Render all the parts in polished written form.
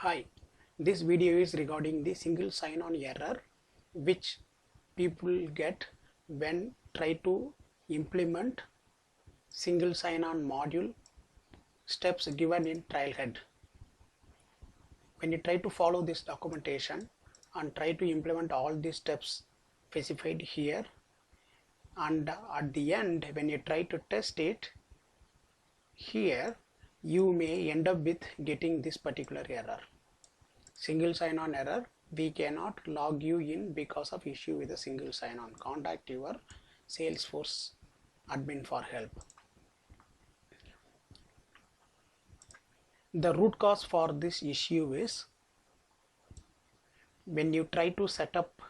Hi, this video is regarding the single sign-on error which people get when try to implement single sign-on module steps given in Trailhead. When you try to follow this documentation and try to implement all these steps specified here, and at the end when you try to test it here, you may end up with getting this particular error. Single sign-on error, we cannot log you in because of issue with a single sign-on. Contact your Salesforce admin for help. The root cause for this issue is when you try to set up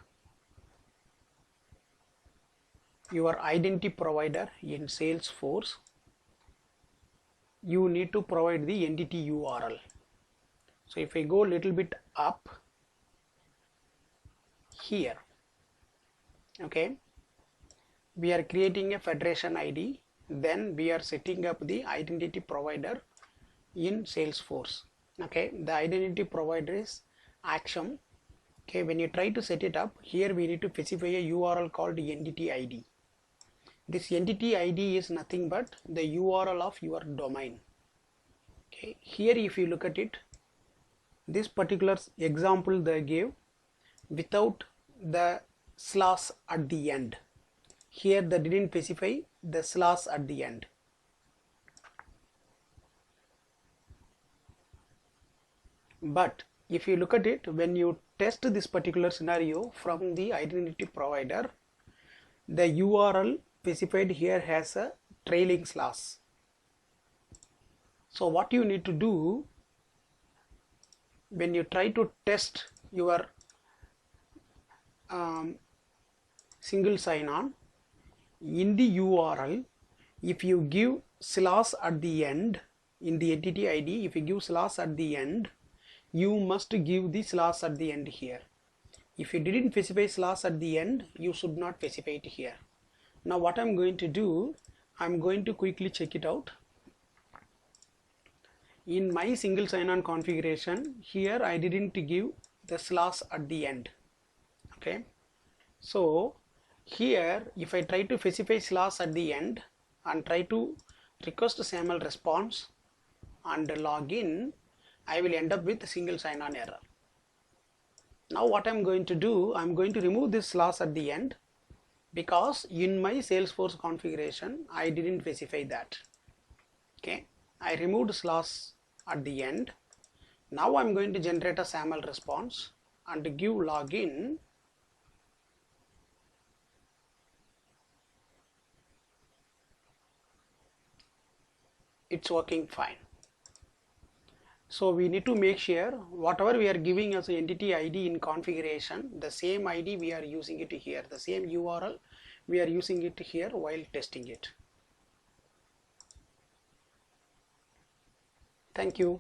your identity provider in Salesforce, you need to provide the entity URL. So if I go a little bit up here, okay, we are creating a federation ID, then we are setting up the identity provider in Salesforce. Okay, the identity provider is Axiom. Okay, when you try to set it up, here we need to specify a URL called entity ID. This entity ID is nothing but the URL of your domain. Okay, here if you look at it, this particular example they gave without the slash at the end. Here they didn't specify the slash at the end. But if you look at it, when you test this particular scenario from the identity provider, the URL specified here has a trailing slash. So what you need to do when you try to test your single sign-on in the URL, if you give slash at the end in the entity ID, if you give slash at the end, you must give the slash at the end here. If you didn't specify slash at the end, you should not specify it here. Now what I'm going to do, I'm going to quickly check it out. In my single sign-on configuration, here I didn't give the slash at the end. Okay, so here if I try to specify slash at the end and try to request SAML response and log in, I will end up with a single sign-on error. Now what I'm going to do, I'm going to remove this slash at the end because in my Salesforce configuration I didn't specify that. Okay, I removed slash at the end. Now I'm going to generate a SAML response and give login. It's working fine. So we need to make sure whatever we are giving as an entity ID in configuration, the same ID we are using it here, the same URL we are using it here while testing it. Thank you.